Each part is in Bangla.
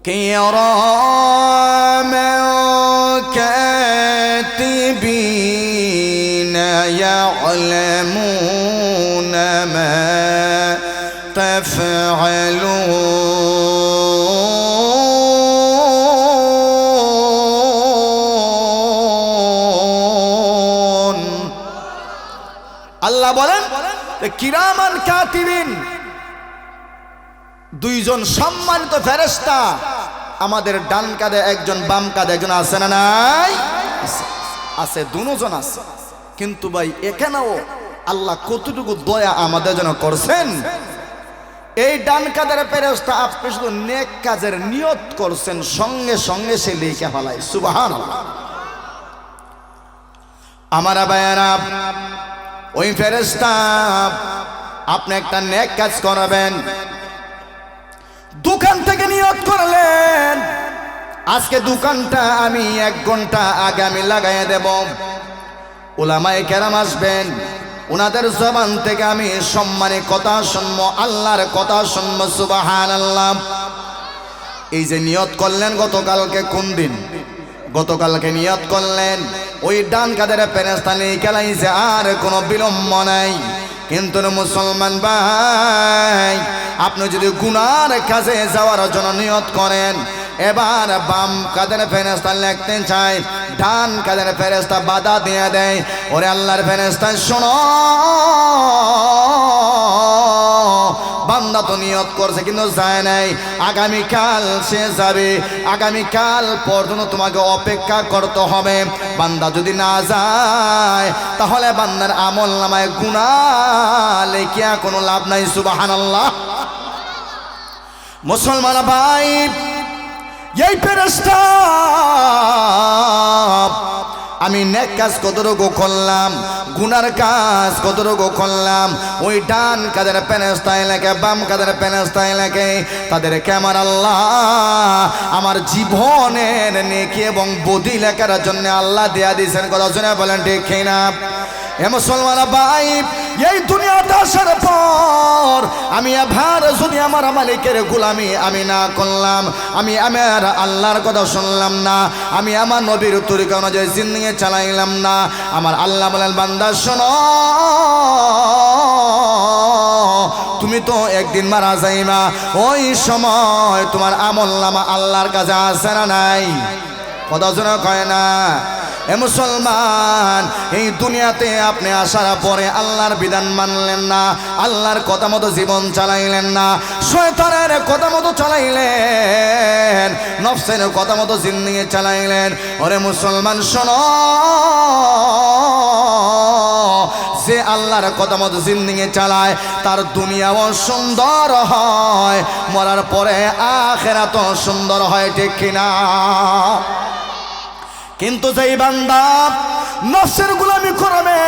كراما كاتبين يعلمون ما تفعلون আল্লাহ বলেন কিরামান কাতিবিন, দুইজন সম্মানিত ফেরেশতা আমাদের ডান কাঁধে একজন, বাম কাঁধে একজন, আছে না নাই? আছে, দুজন আছে। কিন্তু ভাই এখানেও আল্লাহ কতটুকু দয়া আমাদের জন্য করছেন। এই ডান কাঁধের ফেরেশতা আপনি শুধু নেক কাজের নিয়ত করছেন, সঙ্গে সঙ্গে সে লিখে ফেলায়। সুবহানাল্লাহ। আমার ভাইয়েরা, ওই ফেরেশতা আপনি একটা নেক কাজ করাবেন, দোকান থেকে নিয়ত করলেন আজকে দোকানটা আমি 1 ঘন্টা আগে আমি লাগাইয়া দেব। উলামায়ে কেরাম আসবেন, ওনাদের জবান থেকে আমি সম্মানে কথা শুনবো, আল্লাহর কথা শুনবো। সুবহানাল্লাহ। এই যে নিয়ত করলেন গতকালকে, কোন দিন? গতকালকে নিয়ত করলেন, ওই ডান কাঁধের ফেরেশতা লিখে লাইছে, আর কোনো বিলম্ব নাই। কিন্তু মুসলমান ভাই, আপনি যদি গুনার কাজে যাওয়ার জন্য নিয়ত করেন, এবার বাম কাঁধের ফেরেশতা লিখতে চায়, ডান কাঁধের ফেরেশতা বাধা দিয়ে দেয়। ওরে আল্লাহর ফেরেশতা শোনো, বান্দা তো নিয়ত করছে কিন্তু যায় নাই, আগামীকাল সে যাবে, আগামীকাল পর্যন্ত তোমাকে অপেক্ষা করতে হবে। বান্দা যদি না যায় তাহলে বান্দার আমল নামায় গুনাহ লেখিয়া কোনো লাভ নাই। সুবহানাল্লাহ। মুসলমান ভাই, এই ফেরেশতা আমি নেক কাজ কতটুকু করলাম, গুনার কাজ কতটুকু করলাম, ওই ডান কাঁধের ফেরেশতা লেখে, বাম কাঁধের ফেরেশতা লেখে। তাদেরকে আমার আল্লাহ আমার জীবনের নেকি এবং বদি লেখার জন্য আল্লাহ দেয়া দিয়েছেন। কথা শুনে বলেন ঠিক কিনা? এ মুসলমান ভাই, এই দুনিয়াতে আসার পর আমি আবার যদি আমার মালিকের গোলামি আমি না করলাম, আমি আমার আল্লাহর কথা শুনলাম না, আমি আমার নবীর তরিকা অনুযায়ী জিন্দেগি চালাইলাম না, আমার আল্লাহ বলেন বান্দা শোনো, তুমি তো একদিন মারা যাইবা, ওই সময় তোমার আমলনামা আল্লাহর কাছে আছে না নাই? কথা শুনে কয় না? এ মুসলমান, এই দুনিয়াতে আপনি আসার পরে আল্লাহর বিধান মানলেন না, আল্লাহর কথা মতো জীবন চালাইলেন না, শয়তানের কথা মতো চালাইলেন, নফসের কথা মতো জিন্দেগি চালাইলেন। ওরে মুসলমান শোনো, যে আল্লাহর কথা মতো জিন্দেগি চালায় তার দুনিয়াও সুন্দর হয়, মরার পরে আখিরাতও সুন্দর হয়। ঠিক কিনা? কিন্তু যেই বান্দা নফসের গোলামি করবে,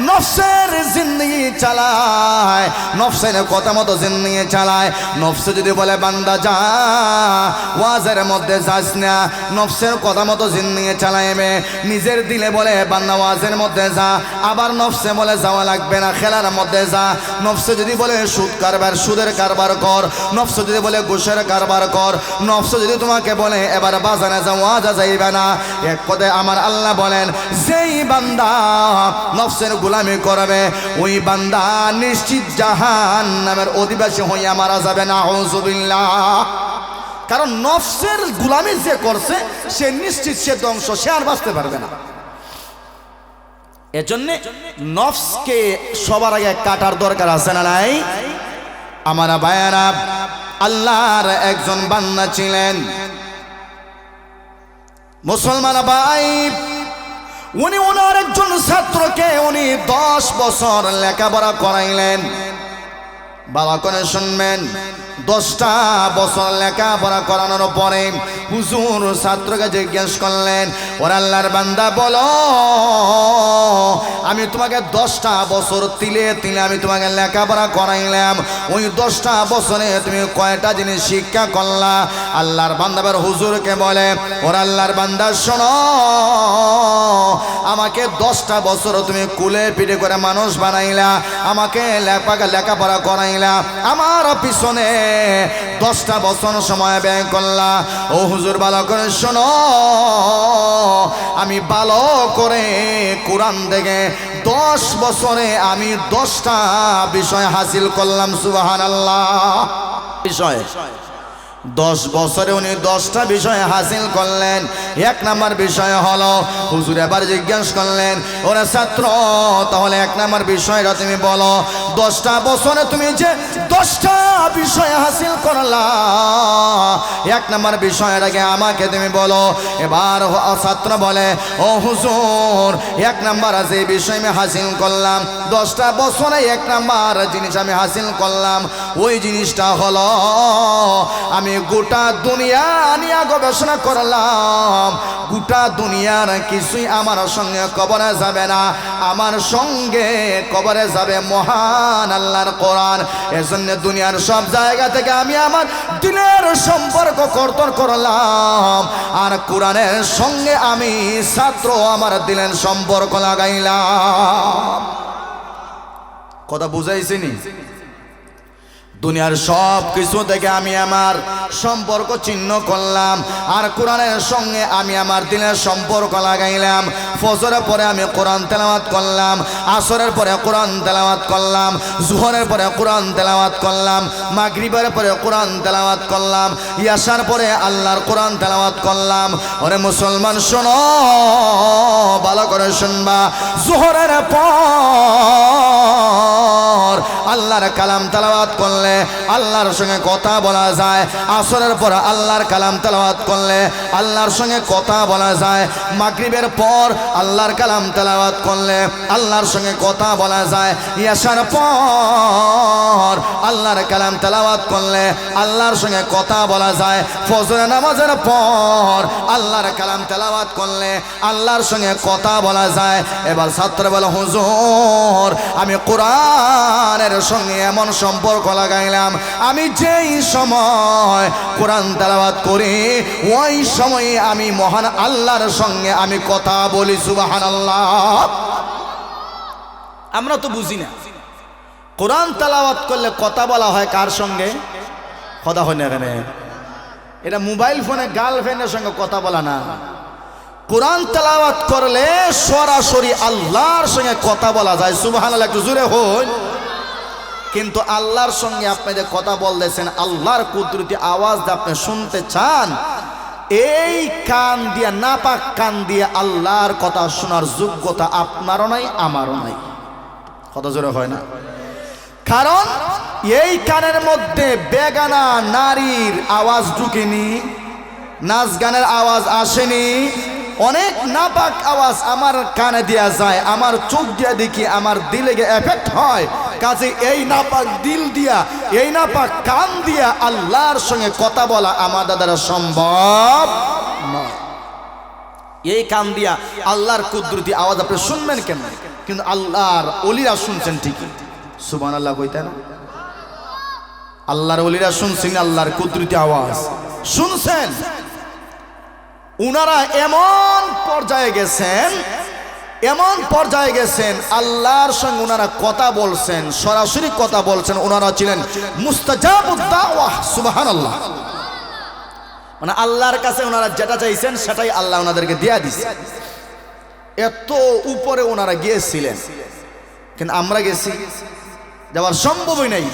নফসের জিন্দেগি চালায়, নফসের কথা মতো জিন্দেগি চালায়, নফসে যদি বলে বান্দা যা ওয়াজের মধ্যে যাস না, নফসের কথা মতো জিন্দেগি চালাইবে। নিজের দিলে বলে বান্দা ওয়াজের মধ্যে যা, আবার নফসে বলে যাওয়া লাগবে না, খেলার মধ্যে যা। নফসে যদি বলে সুদ কারবার, সুদের কারবার কর, নফসে যদি বলে ঘুষের কারবার কর, নফসে যদি তোমাকে বলে এবার বাজারে যাও, ওয়াজা যাইবে না, এক কথায় আমার আল্লাহ বলেন যেই বান্দা নফসের গোলামি করবে ওই বান্দা নিশ্চিত জাহান্নামের অধিবাসী হইয়া মারা যাবে। নাউযুবিল্লাহ। কারণ নফসের গোলামি যে করছে সে নিশ্চিত সে ধ্বংস, সে আর বাঁচতে পারবে না। এজন্য নফসকে সবার আগে কাটার দরকার আছে না নাই? আমার ভাইয়েরা, আল্লাহর একজন বান্দা ছিলেন মুসলমান ভাই, উনি ওনার একজন ছাত্রকে উনি 10 বছর লেখাপড়া করাইলেন। ভালো করে শুনবেন, 10টা বছর লেখাপড়া করানোর পরে হুজুর ছাত্রকে জিজ্ঞেস করলেন, ওরে আল্লাহর বান্দা বলো, আমি তোমাকে 10টা বছর তিলে তিলে আমি তোমাকে লেখাপড়া করাইলাম, ওই 10টা বছরে তুমি কয়টা জিনিস শিক্ষা করলা? আল্লাহর বান্দা হুজুরকে বলে, ওরে আল্লাহর বান্দা শোনো, আমাকে 10টা বছর তুমি কুলে পিঠে করে মানুষ বানাইলা, আমাকে লেখাপড়া করাইলা, আমার পিছনে 10টা বছর সময় ব্যয় করলা। ও হুজুর ভালো করে শোনো, আমি ভালো করে কোরআন থেকে 10 বছরে আমি 10টা বিষয় হাসিল করলাম। সুবহানাল্লাহ। বিষয় 10 বছরে উনি 10টা বিষয় হাসিল করলেন। 1 নাম্বার বিষয় হলো, হুজুর এবার জিজ্ঞেস করলেন, ওরে ছাত্র তাহলে 1 নাম্বার বিষয়টা তুমি বলো, 10টা বছরে তুমি যে 10টা বিষয় হাসিল করলা, 1 নাম্বার বিষয়টাকে আমাকে তুমি বলো। এবার ছাত্র বলে, ও হুজুর 1 নাম্বার যে বিষয় আমি হাসিল করলাম, 10টা বছরে 1 নাম্বার জিনিস আমি হাসিল করলাম, ওই জিনিসটা হলো আমি গোটা দুনিয়া নিয়ে গবেষণা করলাম, গোটা দুনিয়ার কিছুই আমার সঙ্গে কবরে যাবে না, আমার সঙ্গে কবরে যাবে মহান আল্লাহর কোরআন। এজন্য দুনিয়ার সব জায়গা থেকে আমি আমার দিনের সম্পর্ক কর্তন করলাম, আর কোরআনের সঙ্গে আমি ছাত্র আমার দিনের সম্পর্ক লাগাইলাম। কথা বুঝাইছিনি? দুনিয়ার সব কিছু থেকে আমি আমার সম্পর্ক চিহ্ন করলাম, আর কোরআনের সঙ্গে আমি আমার দিনের সম্পর্ক লাগাইলাম। ফজরের পরে আমি কোরআন তেলাওয়াত করলাম, আসরের পরে কোরআন তেলাওয়াত করলাম, জোহরের পরে কোরআন তেলাওয়াত করলাম, মাগরিবের পরে কোরআন তেলাওয়াত করলাম, ইয়াশার পরে আল্লাহর কোরআন তেলাওয়াত করলাম। ওরে মুসলমান শোনো, ভালো করে শুনবা, জোহরের পর আল্লাহর কালাম তেলাওয়াত করলে আল্লাহর সঙ্গে কথা বলা যায়, আসরের পর আল্লাহর কালাম তেলাওয়াত করলে আল্লাহর সঙ্গে কথা বলা যায়, মাগরিবের পর আল্লাহর কালাম তেলাওয়াত করলে আল্লাহর সঙ্গে কথা বলা যায়, ইয়াশার পর আল্লাহর কালাম তেলাওয়াত করলে আল্লাহর সঙ্গে কথা বলা যায়, ফজর নামাজের পর আল্লাহর কালাম তেলাওয়াত করলে আল্লাহর সঙ্গে কথা বলা যায়। এবার ছাত্র বলে, হুজুর আমি কোরআনের সঙ্গে এমন সম্পর্ক লাগাইলাম, আমি যেই সময় কোরআন তেলাওয়াত করি ওই সময়ে আমি মহান আল্লাহর সঙ্গে আমি কথা বলি। সুবহানাল্লাহ। আমরা তো বুঝি না, কোরআন তেলাওয়াত করলে কথা বলা হয় কার সঙ্গে? কথা হয় না এখানে, এটা মোবাইল ফোনে গার্লফ্রেন্ডের সঙ্গে কথা বলা না। কোরআন তেলাওয়াত করলে সরাসরি আল্লাহর সঙ্গে কথা বলা যায়। সুবহানাল্লাহ, একটু জোরে হই। কিন্তু আল্লাহর সঙ্গে আপনি যে কথা বলতেছেন, আল্লাহর কুদরতি আওয়াজ আপনি শুনতে চান, এই কান দিয়ে, নাপাক কান দিয়ে আল্লাহর কথা শোনার যোগ্যতা আপনারও নাই, আমারও নাই। কথা জোরে হয় না? কারণ এই কানের মধ্যে বেগানা নারীর আওয়াজ ঢুকেনি, নাচ গানের আওয়াজ আসেনি, অনেক নাপাক আওয়াজ আমার কানে দেয়া যায়, আমার চোখ দিয়া দেখি, আমার দিলে এফেক্ট হয়। কাজে এই নাপাক দিল দিয়া, এই নাপাক কান দিয়া আল্লাহর সঙ্গে কথা বলা আমাদের দ্বারা সম্ভব নয়। এই কান দিয়া আল্লাহর কুদরতি আওয়াজ আপনি শুনবেন কেন? কিন্তু আল্লাহর ওলিরা শুনছেন ঠিকই। সুবহানাল্লাহ কইতেন, আল্লাহর ওলিরা শুনছেন আল্লাহর কুদরতি আওয়াজ শুনছেন। উনারা এমন পর্যায়ে গেছেন, এমন পর্যায়ে গেছেন, আল্লাহর সঙ্গে ওনারা কথা বলছেন, সরাসরি কথা বলছেন। ওনারা ছিলেন মুস্তাজাবুদ দাওয়াহ। সুবহানাল্লাহ। মানে আল্লাহর কাছে ওনারা যেটা চাইছেন সেটাই আল্লাহ ওনাদেরকে দিয়া দিছে। এত উপরে ওনারা গিয়েছিলেন, কিন্তু আমরা গেছি, যাওয়ার সম্ভবই নেই।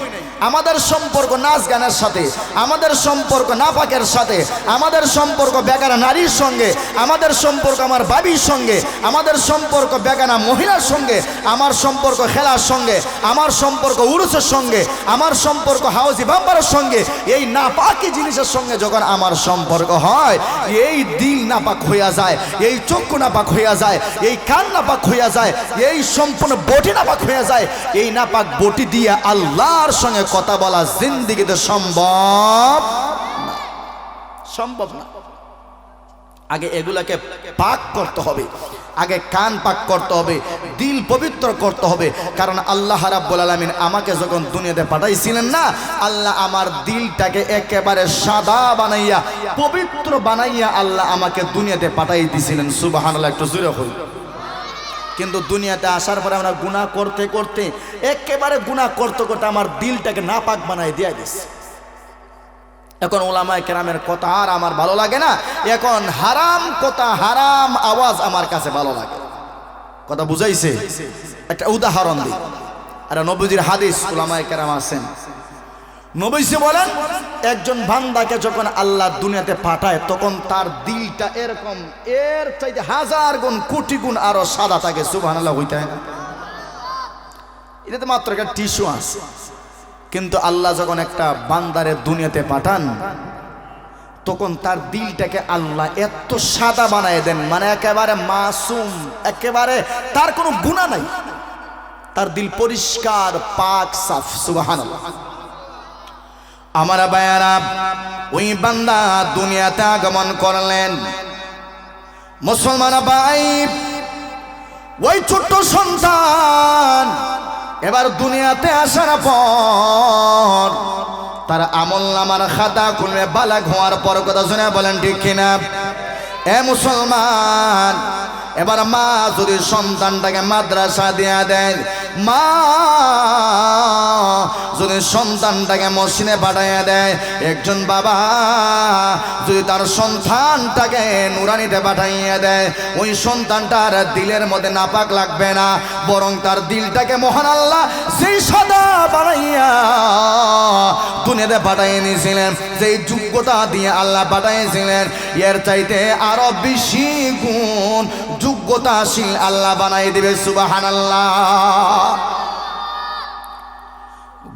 আমাদের সম্পর্ক নাচ গানের সাথে, আমাদের সম্পর্ক নাপাকের সাথে, আমাদের সম্পর্ক বেগানা নারীর সঙ্গে, আমাদের সম্পর্ক আমার বাবির সঙ্গে, আমাদের সম্পর্ক বেগানা মহিলার সঙ্গে, আমার সম্পর্ক খেলার সঙ্গে, আমার সম্পর্ক উরুসের সঙ্গে, আমার সম্পর্ক হাউজি বাম্পারের সঙ্গে। এই নাপাকি জিনিসের সঙ্গে যখন আমার সম্পর্ক হয়, এই দিল নাপাক হইয়া যায়, এই চক্ষু নাপাক হইয়া যায়, এই কান নাপাক হইয়া যায়, এই সম্পূর্ণ বটি নাপাক হইয়া যায়। এই নাপাক বটি দিয়ে আল্লাহর সঙ্গে কথা বলা জিন্দেগিতে সম্ভব না, সম্ভব না। আগে এগুলাকে পাক করতে হবে, আগে কান পাক করতে হবে, দিল পবিত্র করতে হবে। কারণ আল্লাহ রাব্বুল আলামিন আমাকে যখন দুনিয়াতে পাঠাইছিলেন না, আল্লাহ আমার দিলটাকে একেবারে সাদা বানাইয়া, পবিত্র বানাইয়া আল্লাহ আমাকে দুনিয়াতে পাঠাই দিয়েছিলেন। সুবহানাল্লাহ, একটু জোরে বলুন। কিন্তু দুনিয়াতে আসার পরে আমরা গুনাহ করতে করতে একেবারে গুনাহ করতে করতে আমার দিলটাকে নাপাক বানাই দিয়ে দিচ্ছে। এখন ওলামায়ে কেরামের কথা আর আমার ভালো লাগে না, এখন হারাম কথা, হারাম আওয়াজ আমার কাছে ভালো লাগে। কথা বুঝাইছে? একটা উদাহরণ দিই। আর নবীজির হাদিস, ওলামায়ে কেরাম আছেন, নবীজি বলেন একজন বান্দাকে যখন আল্লাহ দুনিয়াতে পাঠায় তখন তার দিলটা এরকম এর চাইতে হাজার গুণ কোটি গুণ আরো সাদা থাকে। সুবহানাল্লাহ হইতে হয় না? এটাতে মাত্র একটা টিস্যু আছে। কিন্তু আল্লাহ যখন একটা বান্দারে দুনিয়াতে পাঠান তখন তার দিলটাকে আল্লাহ এত সাদা বানায় দেন, মানে একেবারে মাসুম, একেবারে তার কোনো গুনাহ নাই, তার দিল পরিষ্কার পাক সাফ। সুবহানাল্লাহ। আমার ভাইয়ারা, ওই বান্দা দুনিয়াতে আগমন করলেন। মুসলমান ভাই, ওই ছোট্ট সন্তান এবার দুনিয়াতে আসার পর তার আমলনামার খাতা খুলবে বালাগ হওয়ার পর। কথা শুনে বলেন ঠিক কিনা? এ মুসলমান, এবার মা যদি সন্তানটাকে মাদ্রাসা দিয়া দেয়, মা যদি সন্তানটাকে মসজিদে পাঠাইয়া দেয়, একজন বাবা যদি তার সন্তানটাকে নুরানিতে পাঠাইয়া দেয়, ওই সন্তানটার দিলের মধ্যে নাপাক লাগবে না, বরং তার দিলটাকে মহান আল্লাহ সেই সাদা বানাইয়া দুনিয়াতে পাঠাইয়ে নিয়েছিলেন, যেই যোগ্যতা দিয়ে আল্লাহ পাঠাইয়েছিলেন এর চাইতে আরো বেশি গুণ যোগ্যতাশীল আল্লাহ বানাই দিবে। সুবহানাল্লাহ।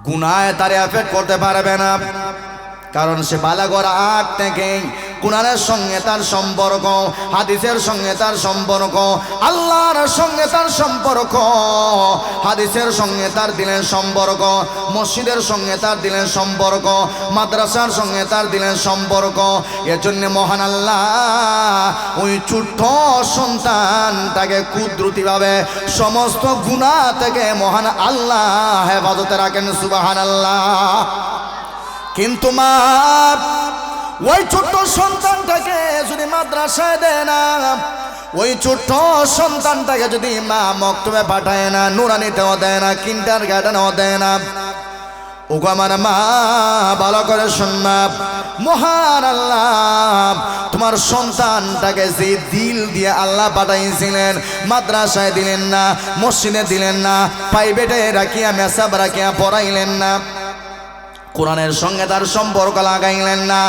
গুনায় তারে এফেক্ট করতে পারবে না, কারণ সে বালাগর আগ থেকে কুরআনের সঙ্গে তার সম্পর্ক, হাদিসের সঙ্গে তার সম্পর্ক, আল্লাহর সঙ্গে তার সম্পর্ক, হাদিসের সঙ্গে তার দিলের সম্পর্ক, মসজিদের সঙ্গে তার দিলের সম্পর্ক, মাদ্রাসার সঙ্গে তার দিলের সম্পর্ক। এজন্য মহান আল্লাহ ওই ছোট্ট সন্তানটাকে কুদরতিভাবে সমস্ত গুনাহ থেকে মহান আল্লাহ হেফাজতে রাখেন। সুবহানাল্লাহ। কিন্তু মা ওই ছোট্ট সন্তানটাকে যদি মাদ্রাসায় দেয় না, ওই ছোট্ট সন্তানটাকে যদি মা মক্তবে পাঠায় না, নুরানিতেও দেয় না, কিন্ডারগার্টেনও দেয় না, ওগো আমার মা ভালো করে শুনবা, মহান আল্লাহ তোমার সন্তানটাকে যে দিল দিয়ে আল্লাহ পাঠাইছিলেন, মাদ্রাসায় দিলেন না, মসজিদে দিলেন না, প্রাইভেটে রাখিয়া মেসাব রাখিয়া পড়াইলেন না, কোরআনের সঙ্গে তার সম্পর্ক লাগাইলেন না,